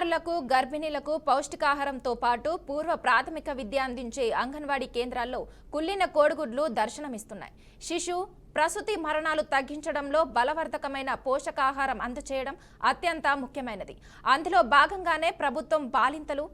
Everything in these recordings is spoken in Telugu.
చిన్నారులకు గర్భిణీలకు పౌష్టికాహారంతో పాటు పూర్వ ప్రాథమిక విద్య అందించే అంగన్వాడీ కేంద్రాల్లో కుళ్ళిన కోడిగుడ్లు దర్శనమిస్తున్నాయి. శిశు ప్రసూతి మరణాలు తగ్గించడంలో బలవర్ధకమైన పోషకాహారం అందజేయడం అత్యంత ముఖ్యమైనది. అందులో భాగంగానే ప్రభుత్వం బాలింతలు,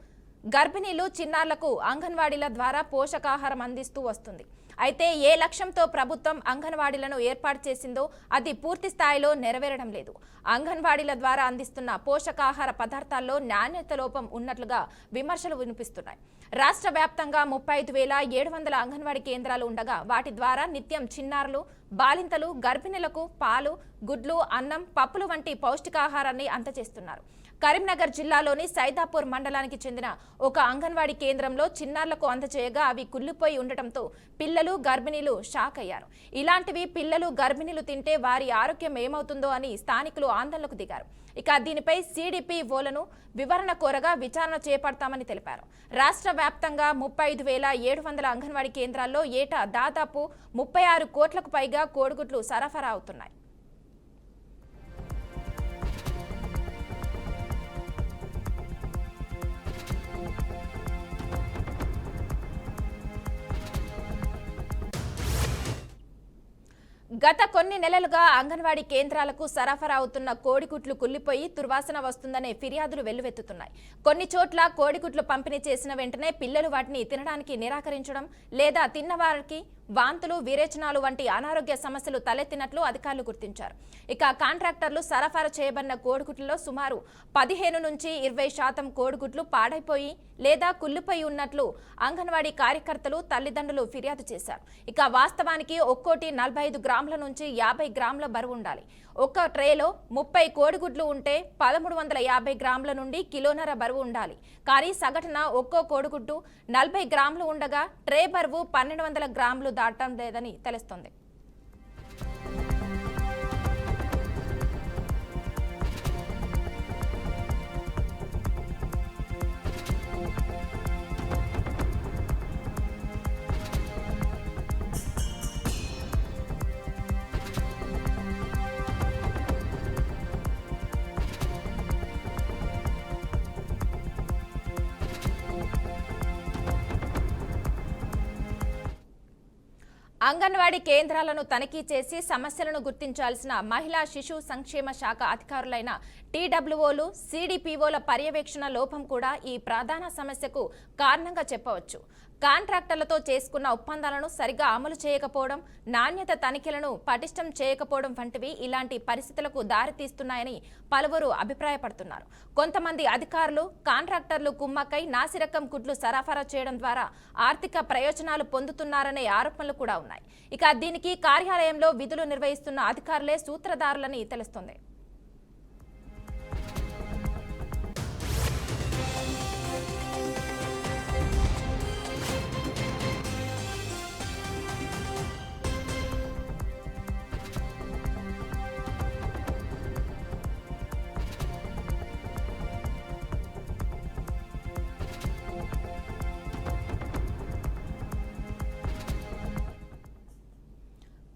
గర్భిణీలు, చిన్నారులకు అంగన్వాడీల ద్వారా పోషకాహారం అందిస్తూ వస్తుంది. అయితే ఏ లక్ష్యంతో ప్రభుత్వం అంగన్వాడీలను ఏర్పాటు చేసిందో అది పూర్తి స్థాయిలో నెరవేరడం లేదు. అంగన్వాడీల ద్వారా అందిస్తున్న పోషకాహార పదార్థాల్లో నాణ్యత లోపం ఉన్నట్లుగా విమర్శలు వినిపిస్తున్నాయి. రాష్ట్ర వ్యాప్తంగా 35,700 అంగన్వాడీ కేంద్రాలు ఉండగా వాటి ద్వారా నిత్యం చిన్నారులు, బాలింతలు, గర్భిణీలకు పాలు, గుడ్లు, అన్నం, పప్పులు వంటి పౌష్టికాహారాన్ని అందజేస్తున్నారు. కరీంనగర్ జిల్లాలోని సైదాపూర్ మండలానికి చెందిన ఒక అంగన్వాడీ కేంద్రంలో చిన్నారులకు అందజేయగా అవి కుళ్ళిపోయి ఉండటంతో పిల్లలు, గర్భిణీలు షాక్ అయ్యారు. ఇలాంటివి పిల్లలు, గర్భిణీలు తింటే వారి ఆరోగ్యం ఏమవుతుందో అని స్థానికులు ఆందోళనకు దిగారు. ఇక దీనిపై CDPOలను వివరణ కోరగా విచారణ చేపడతామని తెలిపారు. రాష్ట్ర వ్యాప్తంగా 35,700 అంగన్వాడీ కేంద్రాల్లో ఏటా దాదాపు 36 కోట్లకు పైగా కోడిగుడ్లు సరఫరా అవుతున్నాయి. గత కొన్ని నెలలుగా అంగన్వాడీ కేంద్రాలకు సరఫరా అవుతున్న కోడిగుడ్లు కుళ్లిపోయి దుర్వాసన వస్తుందనే ఫిర్యాదులు వెల్లువెత్తుతున్నాయి. కొన్ని చోట్ల కోడిగుడ్లు పంపిణీ చేసిన వెంటనే పిల్లలు వాటిని తినడానికి నిరాకరించడం లేదా తిన్నవారికి వాంతులు, విరేచనాలు వంటి అనారోగ్య సమస్యలు తలెత్తినట్లు అధికారులు గుర్తించారు. ఇక కాంట్రాక్టర్లు సరఫరా చేయబడిన కోడిగుడ్లలో సుమారు 15 నుంచి 20% కోడిగుడ్లు పాడైపోయి లేదా కుళ్ళిపోయి ఉన్నట్లు అంగన్వాడీ కార్యకర్తలు, తల్లిదండ్రులు ఫిర్యాదు చేశారు. ఇక వాస్తవానికి ఒక్కోటి 45 గ్రాముల నుంచి 50 గ్రాముల బరువు ఉండాలి. ఒక ట్రేలో 30 కోడిగుడ్లు ఉంటే 1350 గ్రాముల నుండి కిలోన్నర బరువు ఉండాలి. కానీ సగటున ఒక్కో కోడిగుడ్డు 40 గ్రాములు ఉండగా ట్రే బరువు 1200 గ్రాములు దాటం లేదని తెలుస్తోంది. అంగన్వాడీ కేంద్రాలను తనిఖీ చేసి సమస్యలను గుర్తించాల్సిన మహిళా శిశు సంక్షేమ శాఖ అధికారులైన TWOలు, CDPOల పర్యవేక్షణ లోపం కూడా ఈ ప్రధాన సమస్యకు కారణంగా చెప్పవచ్చు. కాంట్రాక్టర్లతో చేసుకున్న ఒప్పందాలను సరిగా అమలు చేయకపోవడం, నాణ్యత తనిఖీలను పటిష్టం చేయకపోవడం వంటివి ఇలాంటి పరిస్థితులకు దారితీస్తున్నాయని పలువురు అభిప్రాయపడుతున్నారు. కొంతమంది అధికారులు, కాంట్రాక్టర్లు కుమ్మక్కై నాసిరకం గుడ్లు సరఫరా చేయడం ద్వారా ఆర్థిక ప్రయోజనాలు పొందుతున్నారనే ఆరోపణలు కూడా ఉన్నాయి. ఇక దీనికి కార్యాలయంలో విధులు నిర్వహిస్తున్న అధికారులే సూత్రధారులని తెలుస్తోంది.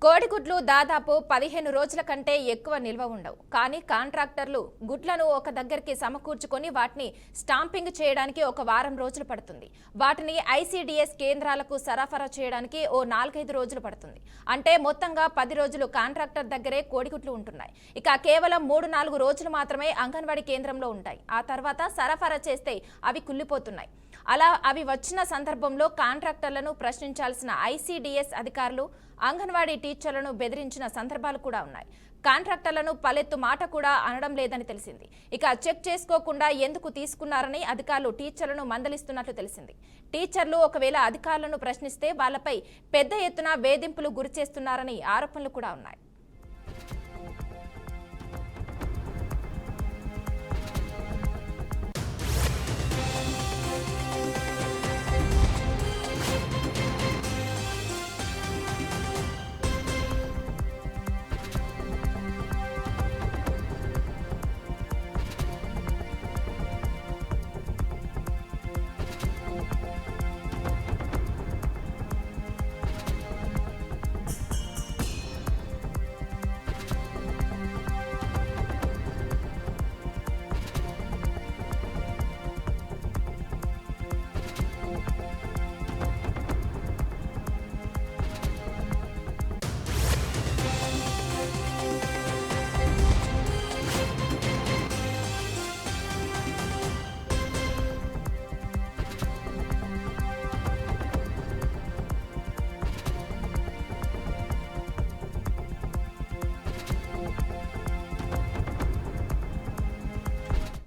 కోడిగుడ్లు దాదాపు 15 రోజుల కంటే ఎక్కువ నిల్వ ఉండవు. కానీ కాంట్రాక్టర్లు గుడ్లను ఒక దగ్గరికి సమకూర్చుకొని వాటిని స్టాంపింగ్ చేయడానికి ఒక వారం రోజులు పడుతుంది. వాటిని ICDS కేంద్రాలకు సరఫరా చేయడానికి ఓ 4-5 రోజులు పడుతుంది. అంటే మొత్తంగా 10 రోజులు కాంట్రాక్టర్ దగ్గరే కోడిగుడ్లు ఉంటున్నాయి. ఇక కేవలం 3-4 రోజులు మాత్రమే అంగన్వాడీ కేంద్రంలో ఉంటాయి. ఆ తర్వాత సరఫరా చేస్తే అవి కుళ్ళిపోతున్నాయి. అలా అవి వచ్చిన సందర్భంలో కాంట్రాక్టర్లను ప్రశ్నించాల్సిన ICDS అధికారులు అంగన్వాడీ టీచర్లను బెదిరించిన సందర్భాలు కూడా ఉన్నాయి. కాంట్రాక్టర్లను పలెత్తు మాట కూడా అనడం లేదని తెలిసింది. ఇక చెక్ చేసుకోకుండా ఎందుకు తీసుకున్నారని అధికారులు టీచర్లను మందలిస్తున్నట్లు తెలిసింది. టీచర్లు ఒకవేళ అధికారులను ప్రశ్నిస్తే వాళ్లపై పెద్ద ఎత్తున వేధింపులు గురిచేస్తున్నారని ఆరోపణలు కూడా ఉన్నాయి.